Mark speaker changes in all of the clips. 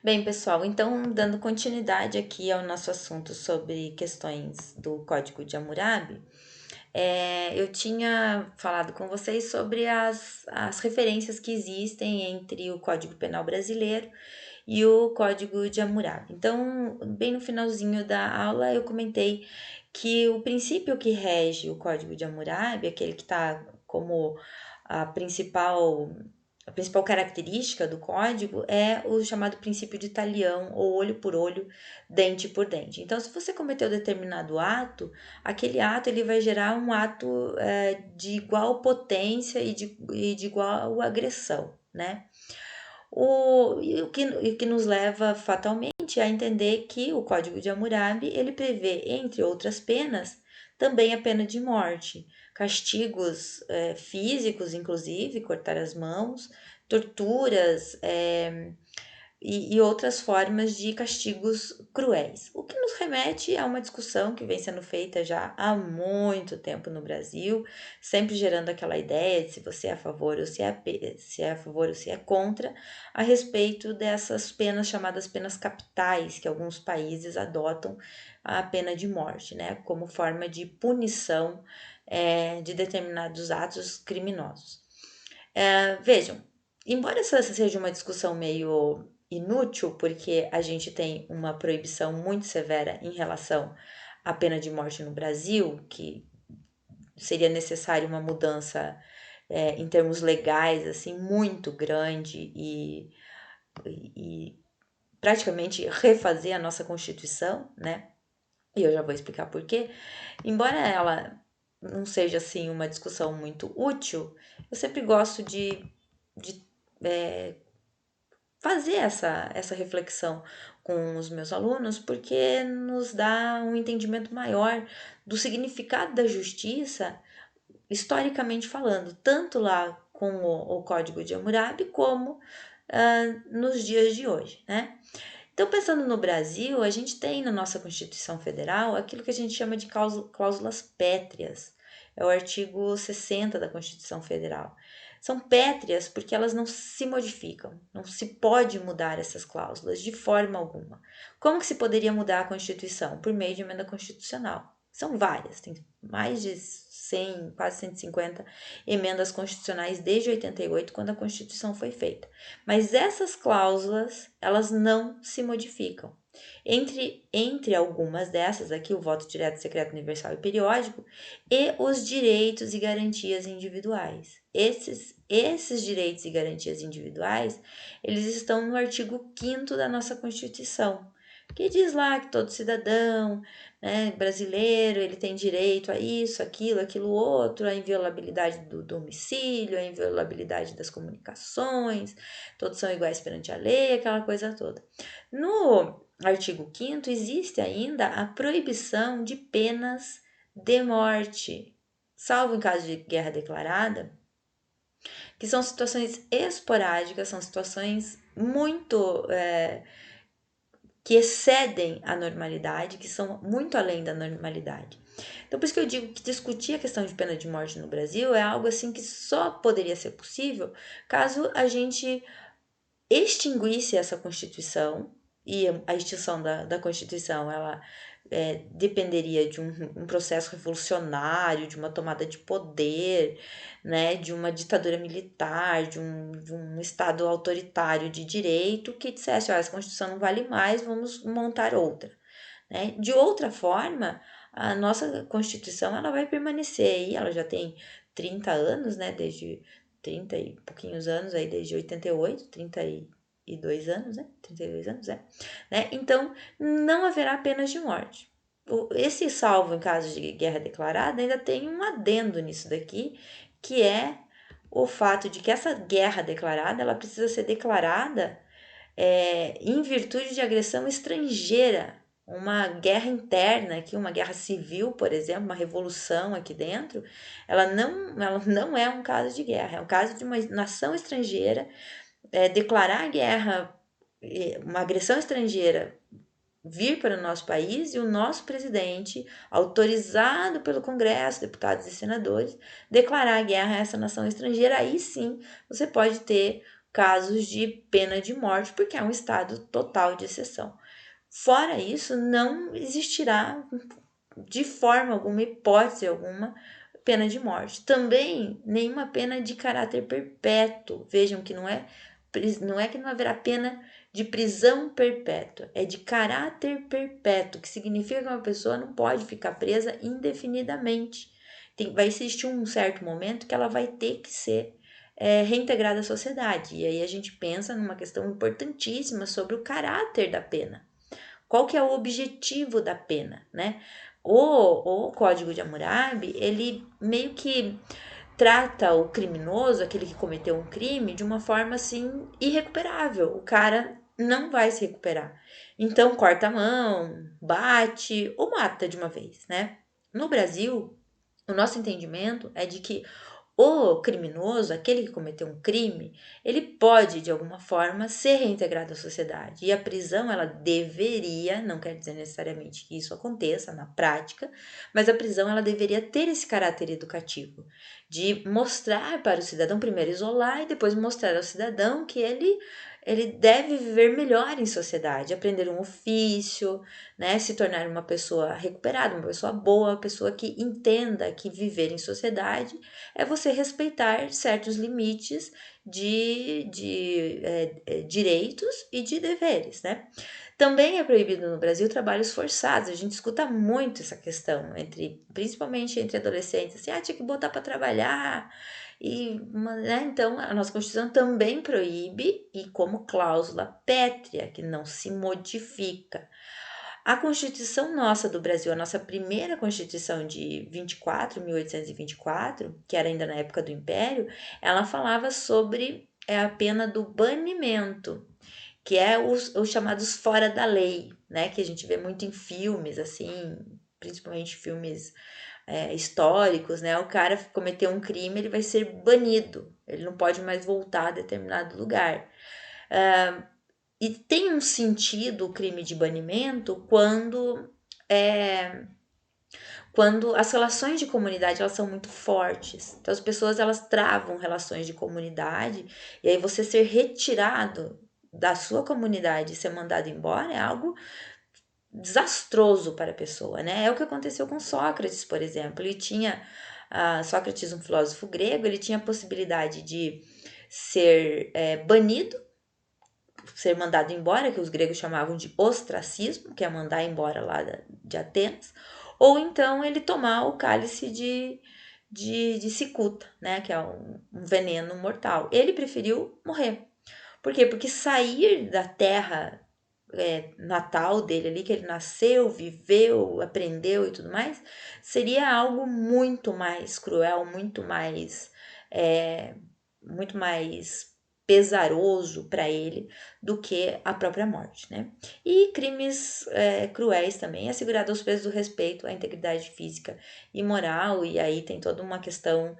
Speaker 1: Bem, pessoal, então, dando continuidade aqui ao nosso assunto sobre questões do Código de Hammurabi, eu tinha falado com vocês sobre as referências que existem entre o Código Penal brasileiro e o Código de Hammurabi. Então, bem no finalzinho da aula, eu comentei que o princípio que rege o Código de Hammurabi, aquele que está como a principal característica do código é o chamado princípio de talião, ou olho por olho, dente por dente. Então, se você cometeu determinado ato, aquele ato ele vai gerar um ato de igual potência e de igual agressão, né? O que nos leva fatalmente a entender que o Código de Hammurabi ele prevê, entre outras penas, também a pena de morte, castigos físicos, inclusive, cortar as mãos, torturas, e outras formas de castigos cruéis. O que nos remete a uma discussão que vem sendo feita já há muito tempo no Brasil, sempre gerando aquela ideia de se você é a favor ou se é a favor ou se é contra, a respeito dessas penas chamadas penas capitais, que alguns países adotam a pena de morte, né, como forma de punição de determinados atos criminosos. Vejam, embora essa seja uma discussão meio inútil, porque a gente tem uma proibição muito severa em relação à pena de morte no Brasil, que seria necessária uma mudança em termos legais assim muito grande e praticamente refazer a nossa Constituição, né? E eu já vou explicar por quê. Embora ela não seja assim uma discussão muito útil, eu sempre gosto de fazer essa reflexão com os meus alunos, porque nos dá um entendimento maior do significado da justiça, historicamente falando, tanto lá com o Código de Hammurabi, como nos dias de hoje, né? Então, pensando no Brasil, a gente tem na nossa Constituição Federal aquilo que a gente chama de cláusulas pétreas. É o artigo 60 da Constituição Federal. São pétreas porque elas não se modificam, não se pode mudar essas cláusulas de forma alguma. Como que se poderia mudar a Constituição? Por meio de emenda constitucional. São várias, tem mais de 100, quase 150 emendas constitucionais desde 88, quando a Constituição foi feita. Mas essas cláusulas, elas não se modificam. Entre algumas dessas, aqui o voto direto, secreto, universal e periódico, e os direitos e garantias individuais. Esses direitos e garantias individuais, eles estão no artigo 5º da nossa Constituição, que diz lá que todo cidadão, né, brasileiro, ele tem direito a isso, aquilo outro, a inviolabilidade do domicílio, a inviolabilidade das comunicações, todos são iguais perante a lei, aquela coisa toda. No artigo 5º existe ainda a proibição de penas de morte, salvo em caso de guerra declarada, que são situações esporádicas, são situações muito que excedem a normalidade, que são muito além da normalidade. Então, por isso que eu digo que discutir a questão de pena de morte no Brasil é algo assim que só poderia ser possível caso a gente extinguisse essa Constituição, e a extinção da Constituição, ela dependeria de um processo revolucionário, de uma tomada de poder, né, de uma ditadura militar, de um Estado autoritário de direito que dissesse, essa Constituição não vale mais, vamos montar outra. Né? De outra forma, a nossa Constituição ela vai permanecer aí, ela já tem 30 anos, né, desde 30 e pouquinhos anos, aí desde 88, 32 anos, né? 32 anos, né? Então, não haverá penas de morte. Esse salvo em caso de guerra declarada ainda tem um adendo nisso daqui, que é o fato de que essa guerra declarada, ela precisa ser declarada em virtude de agressão estrangeira, uma guerra interna aqui, uma guerra civil, por exemplo, uma revolução aqui dentro, ela não é um caso de guerra, é um caso de uma nação estrangeira declarar guerra, uma agressão estrangeira vir para o nosso país e o nosso presidente, autorizado pelo Congresso, deputados e senadores, declarar guerra a essa nação estrangeira, aí sim você pode ter casos de pena de morte, porque é um estado total de exceção. Fora isso, não existirá de forma alguma, hipótese alguma, pena de morte. Também nenhuma pena de caráter perpétuo. Vejam que não é que não haverá pena de prisão perpétua, é de caráter perpétuo, que significa que uma pessoa não pode ficar presa indefinidamente. Vai existir um certo momento que ela vai ter que ser reintegrada à sociedade. E aí a gente pensa numa questão importantíssima sobre o caráter da pena. Qual que é o objetivo da pena, né? O Código de Hammurabi, ele meio que trata o criminoso, aquele que cometeu um crime, de uma forma assim irrecuperável. O cara não vai se recuperar. Então corta a mão, bate ou mata de uma vez, né? No Brasil, o nosso entendimento é de que o criminoso, aquele que cometeu um crime, ele pode, de alguma forma, ser reintegrado à sociedade. E a prisão, ela deveria, não quer dizer necessariamente que isso aconteça na prática, mas a prisão, ela deveria ter esse caráter educativo, de mostrar para o cidadão, primeiro isolar e depois mostrar ao cidadão que ele deve viver melhor em sociedade, aprender um ofício, né, se tornar uma pessoa recuperada, uma pessoa boa, uma pessoa que entenda que viver em sociedade é você respeitar certos limites de direitos e de deveres, né? Também é proibido no Brasil trabalhos forçados. A gente escuta muito essa questão, principalmente entre adolescentes, assim, tinha que botar para trabalhar. Né? Então, a nossa Constituição também proíbe, e como cláusula pétrea, que não se modifica. A Constituição nossa do Brasil, a nossa primeira Constituição de 1824, que era ainda na época do Império, ela falava sobre a pena do banimento, que é os chamados fora da lei, né? Que a gente vê muito em filmes, assim, principalmente filmes históricos, né? O cara cometeu um crime, ele vai ser banido, ele não pode mais voltar a determinado lugar. E tem um sentido o crime de banimento quando as relações de comunidade elas são muito fortes. Então as pessoas elas travam relações de comunidade e aí você ser retirado da sua comunidade e ser mandado embora é algo desastroso para a pessoa, né? É o que aconteceu com Sócrates, por exemplo. Ele tinha Sócrates, um filósofo grego, ele tinha a possibilidade de ser banido, ser mandado embora, que os gregos chamavam de ostracismo, que é mandar embora lá de Atenas, ou então ele tomar o cálice de cicuta, né, que é um veneno mortal. Ele preferiu morrer. Por quê? Porque sair da terra natal dele ali, que ele nasceu, viveu, aprendeu e tudo mais, seria algo muito mais cruel, muito mais pesaroso para ele do que a própria morte, né? E crimes cruéis também, assegurado aos presos do respeito à integridade física e moral, e aí tem toda uma questão,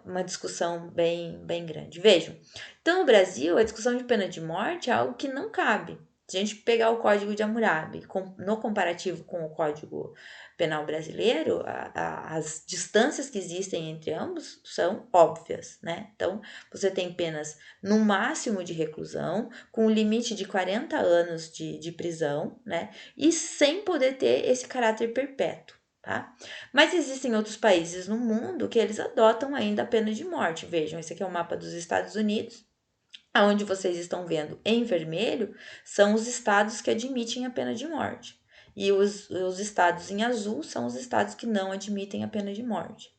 Speaker 1: uma discussão bem, bem grande. Vejam, então no Brasil a discussão de pena de morte é algo que não cabe. Se a gente pegar o Código de Hammurabi no comparativo com o Código Penal brasileiro, as distâncias que existem entre ambos são óbvias, né? Então, você tem penas no máximo de reclusão, com um limite de 40 anos de prisão, né? E sem poder ter esse caráter perpétuo, tá? Mas existem outros países no mundo que eles adotam ainda a pena de morte. Vejam, esse aqui é o mapa dos Estados Unidos. Aonde vocês estão vendo em vermelho são os estados que admitem a pena de morte. E os estados em azul são os estados que não admitem a pena de morte.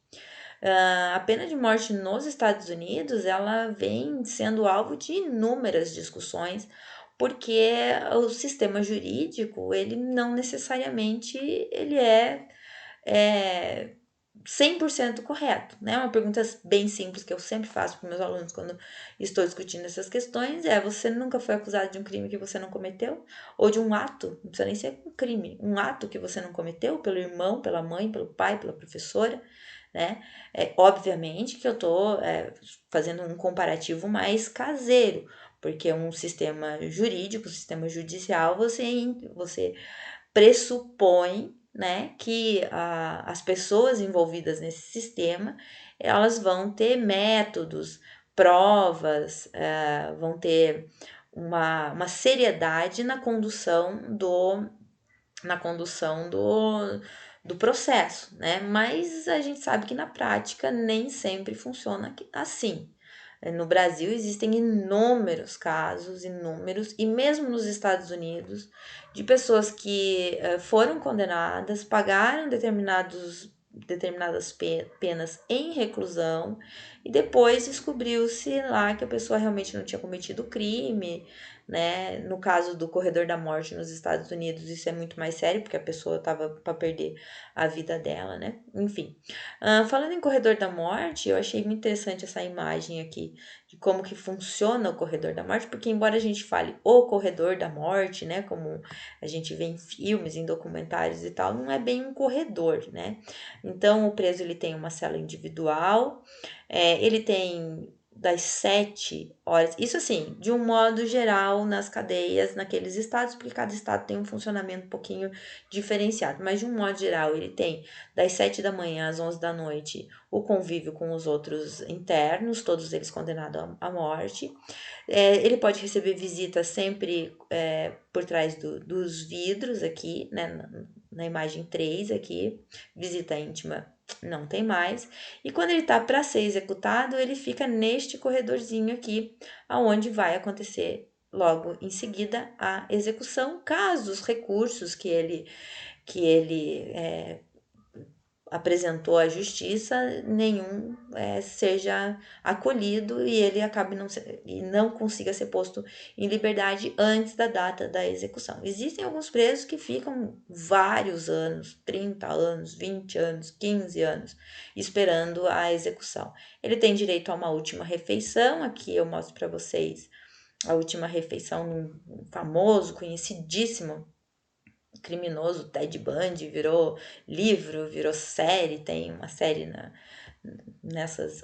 Speaker 1: A pena de morte nos Estados Unidos, ela vem sendo alvo de inúmeras discussões, porque o sistema jurídico, ele não necessariamente ele é 100% correto, né? Uma pergunta bem simples que eu sempre faço para meus alunos quando estou discutindo essas questões você nunca foi acusado de um crime que você não cometeu? Ou de um ato, não precisa nem ser um crime, um ato que você não cometeu pelo irmão, pela mãe, pelo pai, pela professora, né? Obviamente que eu estou fazendo um comparativo mais caseiro, porque um sistema jurídico, um sistema judicial, você pressupõe, né, que as pessoas envolvidas nesse sistema, elas vão ter métodos provas, vão ter uma seriedade na condução do processo, né? Mas a gente sabe que na prática nem sempre funciona assim. No Brasil existem inúmeros casos, inúmeros, e mesmo nos Estados Unidos, de pessoas que foram condenadas, pagaram determinadas penas em reclusão e depois descobriu-se lá que a pessoa realmente não tinha cometido crime, né? No caso do corredor da morte nos Estados Unidos, isso é muito mais sério, porque a pessoa estava para perder a vida dela, né? Enfim. Falando em corredor da morte, eu achei muito interessante essa imagem aqui de como que funciona o corredor da morte, porque embora a gente fale o corredor da morte, né, como a gente vê em filmes, em documentários e tal, não é bem um corredor, né? Então o preso ele tem uma cela individual, ele tem das 7 horas, isso assim, de um modo geral nas cadeias, naqueles estados, porque cada estado tem um funcionamento um pouquinho diferenciado, mas de um modo geral ele tem das 7 da manhã às 11 da noite o convívio com os outros internos, todos eles condenados à morte. Ele pode receber visitas sempre por trás dos vidros aqui, né, na imagem 3 aqui, visita íntima não tem mais. E quando ele está para ser executado, ele fica neste corredorzinho aqui, aonde vai acontecer logo em seguida a execução, caso os recursos que ele apresentou à justiça, nenhum seja acolhido e ele acabe e não consiga ser posto em liberdade antes da data da execução. Existem alguns presos que ficam vários anos, 30 anos, 20 anos, 15 anos, esperando a execução. Ele tem direito a uma última refeição, aqui eu mostro para vocês a última refeição num famoso, conhecidíssimo criminoso Ted Bundy, virou livro, virou série, tem uma série nessas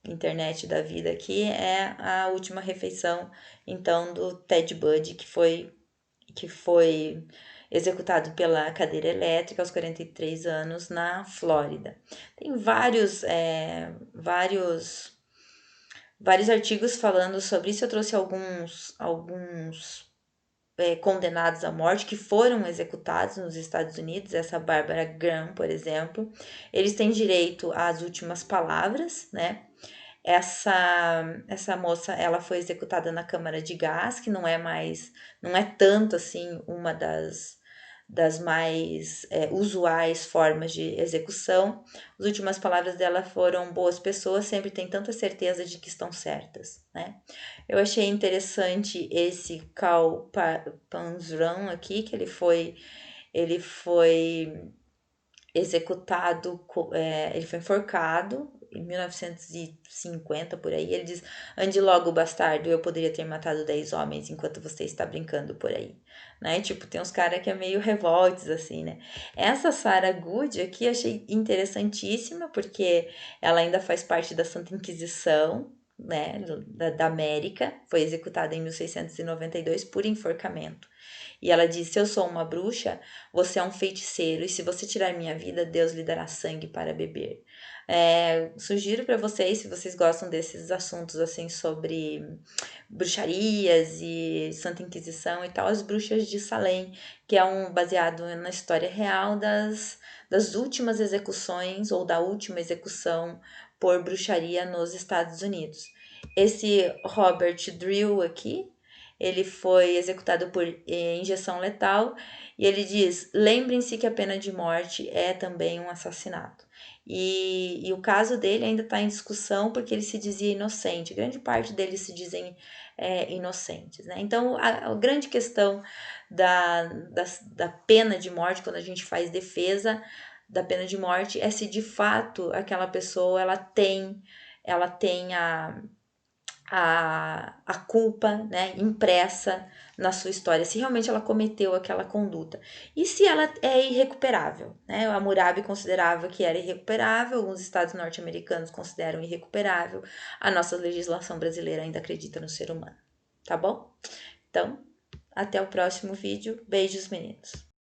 Speaker 1: internet da vida aqui, é a última refeição então do Ted Bundy, que foi executado pela cadeira elétrica aos 43 anos na Flórida. Tem vários artigos falando sobre isso. Eu trouxe alguns condenados à morte que foram executados nos Estados Unidos, essa Barbara Graham, por exemplo. Eles têm direito às últimas palavras, né? Essa moça, ela foi executada na câmara de gás, que não é tanto assim uma das mais usuais formas de execução. As últimas palavras dela foram: boas pessoas sempre têm tanta certeza de que estão certas, né? Eu achei interessante esse Karl Panzram aqui, que ele foi executado, ele foi enforcado em 1950, por aí. Ele diz: ande logo, bastardo, eu poderia ter matado 10 homens enquanto você está brincando por aí. Né? Tipo, tem uns caras que é meio revoltos, assim, né? Essa Sarah Good aqui eu achei interessantíssima, porque ela ainda faz parte da Santa Inquisição, né, da América. Foi executada em 1692 por enforcamento. E ela diz: se eu sou uma bruxa, você é um feiticeiro, e se você tirar minha vida, Deus lhe dará sangue para beber. Sugiro para vocês, se vocês gostam desses assuntos assim sobre bruxarias e Santa Inquisição e tal, As Bruxas de Salem, que é baseado na história real das últimas execuções ou da última execução por bruxaria nos Estados Unidos. Esse Robert Drill aqui, ele foi executado por injeção letal e ele diz: lembrem-se que a pena de morte é também um assassinato. E o caso dele ainda está em discussão porque ele se dizia inocente. Grande parte deles se dizem inocentes, né? Então, a grande questão da pena de morte, quando a gente faz defesa da pena de morte, é se de fato aquela pessoa ela tem a culpa, né, impressa na sua história, se realmente ela cometeu aquela conduta. E se ela é irrecuperável, né? A Hammurabi considerava que era irrecuperável, alguns estados norte-americanos consideram irrecuperável, a nossa legislação brasileira ainda acredita no ser humano, tá bom? Então, até o próximo vídeo. Beijos, meninos!